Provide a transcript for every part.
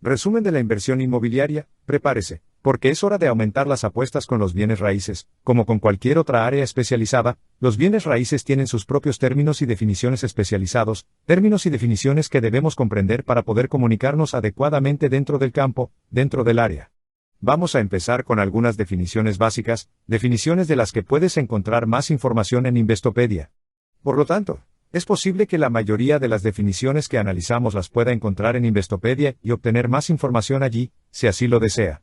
Resumen de la inversión inmobiliaria: prepárese, porque es hora de aumentar las apuestas con los bienes raíces. Como con cualquier otra área especializada, los bienes raíces tienen sus propios términos y definiciones especializados, términos y definiciones que debemos comprender para poder comunicarnos adecuadamente dentro del campo, dentro del área. Vamos a empezar con algunas definiciones básicas, definiciones de las que puedes encontrar más información en Investopedia. Por lo tanto, es posible que la mayoría de las definiciones que analizamos las pueda encontrar en Investopedia y obtener más información allí, si así lo desea.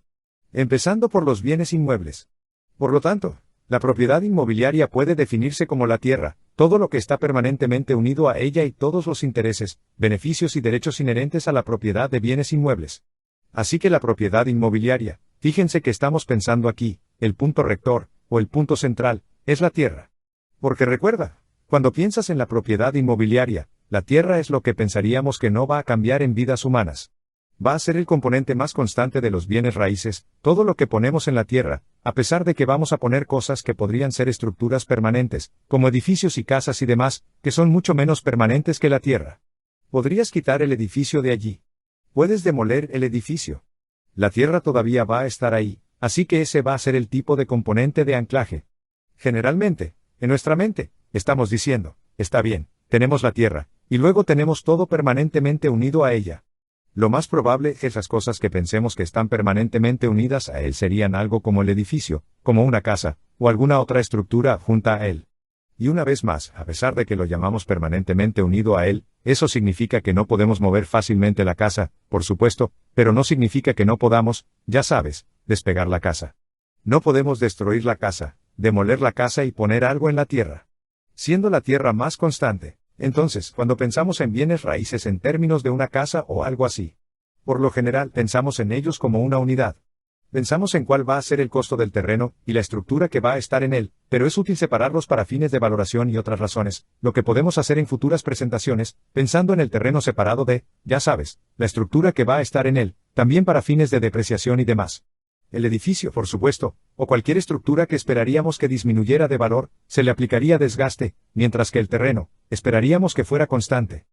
Empezando por los bienes inmuebles. Por lo tanto, la propiedad inmobiliaria puede definirse como la tierra, todo lo que está permanentemente unido a ella y todos los intereses, beneficios y derechos inherentes a la propiedad de bienes inmuebles. Así que la propiedad inmobiliaria, fíjense que estamos pensando aquí, el punto rector, o el punto central, es la tierra. Porque recuerda, cuando piensas en la propiedad inmobiliaria, la tierra es lo que pensaríamos que no va a cambiar en vidas humanas. Va a ser el componente más constante de los bienes raíces, todo lo que ponemos en la tierra, a pesar de que vamos a poner cosas que podrían ser estructuras permanentes, como edificios y casas y demás, que son mucho menos permanentes que la tierra. Podrías quitar el edificio de allí. Puedes demoler el edificio. La tierra todavía va a estar ahí, así que ese va a ser el tipo de componente de anclaje. Generalmente, en nuestra mente, estamos diciendo, está bien, tenemos la tierra, y luego tenemos todo permanentemente unido a ella. Lo más probable es que las cosas que pensemos que están permanentemente unidas a él serían algo como el edificio, como una casa, o alguna otra estructura junta a él. Y una vez más, a pesar de que lo llamamos permanentemente unido a él, eso significa que no podemos mover fácilmente la casa, por supuesto, pero no significa que no podamos, ya sabes, despegar la casa. No podemos destruir la casa, demoler la casa y poner algo en la tierra. Siendo la tierra más constante. Entonces, cuando pensamos en bienes raíces en términos de una casa o algo así, por lo general pensamos en ellos como una unidad. Pensamos en cuál va a ser el costo del terreno y la estructura que va a estar en él, pero es útil separarlos para fines de valoración y otras razones, lo que podemos hacer en futuras presentaciones, pensando en el terreno separado de, ya sabes, la estructura que va a estar en él, también para fines de depreciación y demás. El edificio, por supuesto, o cualquier estructura que esperaríamos que disminuyera de valor, se le aplicaría desgaste, mientras que el terreno, esperaríamos que fuera constante.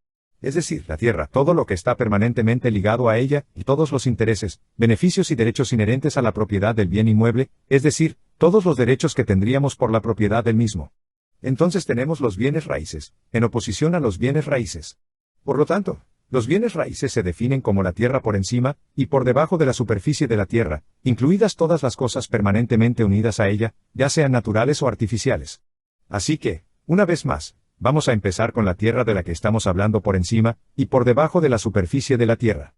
Es decir, la tierra, todo lo que está permanentemente ligado a ella, y todos los intereses, beneficios y derechos inherentes a la propiedad del bien inmueble, es decir, todos los derechos que tendríamos por la propiedad del mismo. Entonces tenemos los bienes raíces, en oposición a los bienes raíces. Por lo tanto, los bienes raíces se definen como la tierra por encima y por debajo de la superficie de la tierra, incluidas todas las cosas permanentemente unidas a ella, ya sean naturales o artificiales. Así que, una vez más, vamos a empezar con la tierra de la que estamos hablando por encima y por debajo de la superficie de la tierra.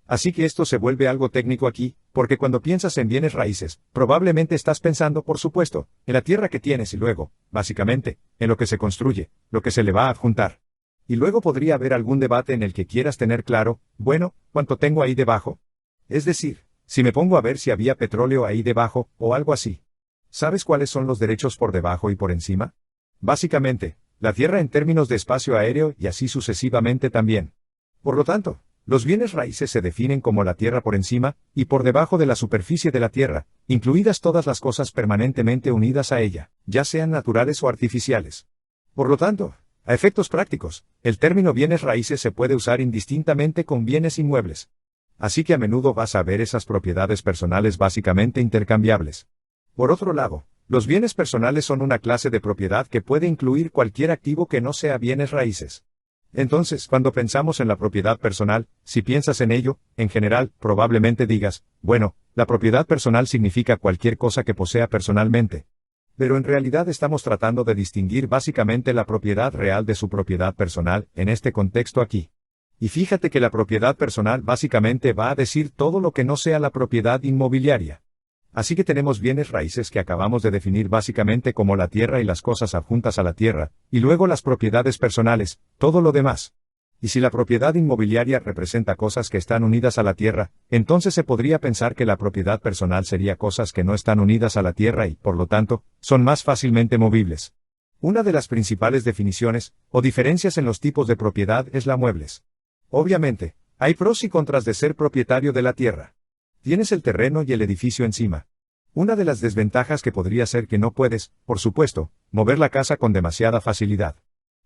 Así que esto se vuelve algo técnico aquí, porque cuando piensas en bienes raíces, probablemente estás pensando, por supuesto, en la tierra que tienes y luego, básicamente, en lo que se construye, lo que se le va a adjuntar. Y luego podría haber algún debate en el que quieras tener claro, bueno, ¿cuánto tengo ahí debajo? Es decir, si me pongo a ver si había petróleo ahí debajo, o algo así. ¿Sabes cuáles son los derechos por debajo y por encima? Básicamente, la tierra en términos de espacio aéreo y así sucesivamente también. Por lo tanto, los bienes raíces se definen como la tierra por encima y por debajo de la superficie de la tierra, incluidas todas las cosas permanentemente unidas a ella, ya sean naturales o artificiales. Por lo tanto, a efectos prácticos, el término bienes raíces se puede usar indistintamente con bienes inmuebles. Así que a menudo vas a ver esas propiedades personales básicamente intercambiables. Por otro lado, los bienes personales son una clase de propiedad que puede incluir cualquier activo que no sea bienes raíces. Entonces, cuando pensamos en la propiedad personal, si piensas en ello, en general, probablemente digas, bueno, la propiedad personal significa cualquier cosa que posea personalmente. Pero en realidad estamos tratando de distinguir básicamente la propiedad real de su propiedad personal, en este contexto aquí. Y fíjate que la propiedad personal básicamente va a decir todo lo que no sea la propiedad inmobiliaria. Así que tenemos bienes raíces que acabamos de definir básicamente como la tierra y las cosas adjuntas a la tierra, y luego las propiedades personales, todo lo demás. Y si la propiedad inmobiliaria representa cosas que están unidas a la tierra, entonces se podría pensar que la propiedad personal sería cosas que no están unidas a la tierra y, por lo tanto, son más fácilmente movibles. Una de las principales definiciones, o diferencias en los tipos de propiedad es la muebles. Obviamente, hay pros y contras de ser propietario de la tierra. Tienes el terreno y el edificio encima. Una de las desventajas que podría ser que no puedes, por supuesto, mover la casa con demasiada facilidad.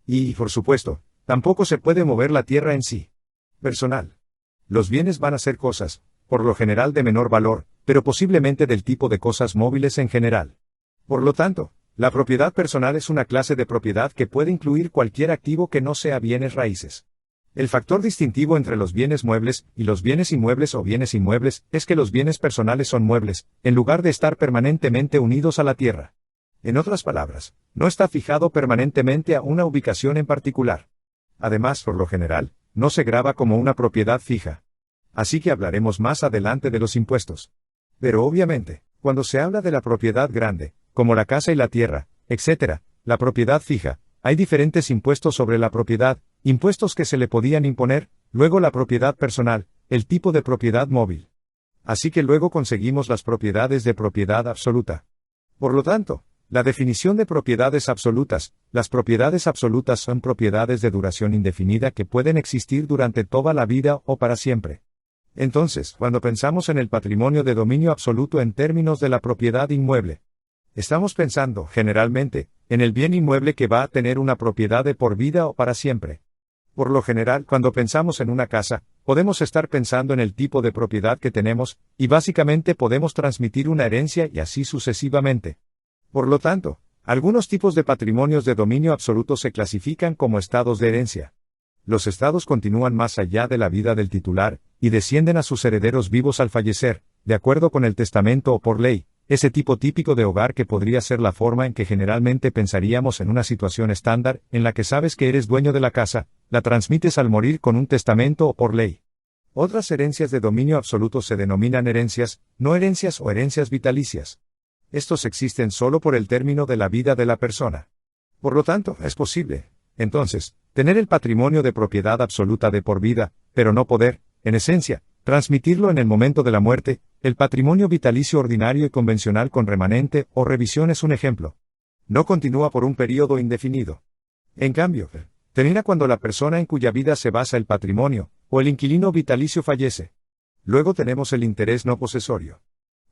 Y, por supuesto, tampoco se puede mover la tierra en sí. Personal. Los bienes van a ser cosas, por lo general de menor valor, pero posiblemente del tipo de cosas móviles en general. Por lo tanto, la propiedad personal es una clase de propiedad que puede incluir cualquier activo que no sea bienes raíces. El factor distintivo entre los bienes muebles y los bienes inmuebles o bienes inmuebles es que los bienes personales son muebles, en lugar de estar permanentemente unidos a la tierra. En otras palabras, no está fijado permanentemente a una ubicación en particular. Además, por lo general, no se grava como una propiedad fija. Así que hablaremos más adelante de los impuestos. Pero obviamente, cuando se habla de la propiedad grande, como la casa y la tierra, etc., la propiedad fija, hay diferentes impuestos sobre la propiedad, impuestos que se le podían imponer, luego la propiedad personal, el tipo de propiedad móvil. Así que luego conseguimos las propiedades de propiedad absoluta. Por lo tanto, la definición de propiedades absolutas, las propiedades absolutas son propiedades de duración indefinida que pueden existir durante toda la vida o para siempre. Entonces, cuando pensamos en el patrimonio de dominio absoluto en términos de la propiedad inmueble, estamos pensando, generalmente, en el bien inmueble que va a tener una propiedad de por vida o para siempre. Por lo general, cuando pensamos en una casa, podemos estar pensando en el tipo de propiedad que tenemos, y básicamente podemos transmitir una herencia y así sucesivamente. Por lo tanto, algunos tipos de patrimonios de dominio absoluto se clasifican como estados de herencia. Los estados continúan más allá de la vida del titular, y descienden a sus herederos vivos al fallecer, de acuerdo con el testamento o por ley, ese tipo típico de hogar que podría ser la forma en que generalmente pensaríamos en una situación estándar, en la que sabes que eres dueño de la casa, la transmites al morir con un testamento o por ley. Otras herencias de dominio absoluto se denominan herencias, no herencias o herencias vitalicias. Estos existen solo por el término de la vida de la persona. Por lo tanto, es posible, entonces, tener el patrimonio de propiedad absoluta de por vida, pero no poder, en esencia, transmitirlo en el momento de la muerte. El patrimonio vitalicio ordinario y convencional con remanente o revisión es un ejemplo. No continúa por un período indefinido. En cambio, termina cuando la persona en cuya vida se basa el patrimonio, o el inquilino vitalicio fallece. Luego tenemos el interés no posesorio.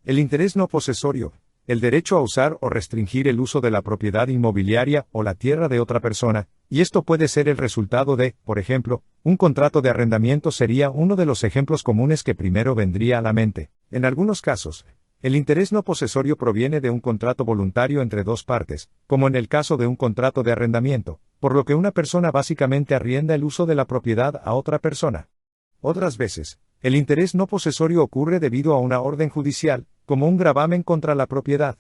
El interés no posesorio, el derecho a usar o restringir el uso de la propiedad inmobiliaria o la tierra de otra persona, y esto puede ser el resultado de, por ejemplo, un contrato de arrendamiento sería uno de los ejemplos comunes que primero vendría a la mente. En algunos casos, el interés no posesorio proviene de un contrato voluntario entre dos partes, como en el caso de un contrato de arrendamiento, por lo que una persona básicamente arrienda el uso de la propiedad a otra persona. Otras veces, el interés no posesorio ocurre debido a una orden judicial, como un gravamen contra la propiedad.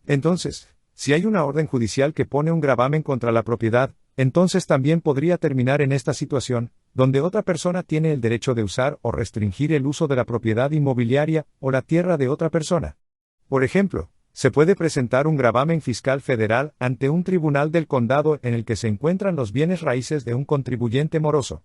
Entonces, si hay una orden judicial que pone un gravamen contra la propiedad, entonces también podría terminar en esta situación, donde otra persona tiene el derecho de usar o restringir el uso de la propiedad inmobiliaria o la tierra de otra persona. Por ejemplo, se puede presentar un gravamen fiscal federal ante un tribunal del condado en el que se encuentran los bienes raíces de un contribuyente moroso.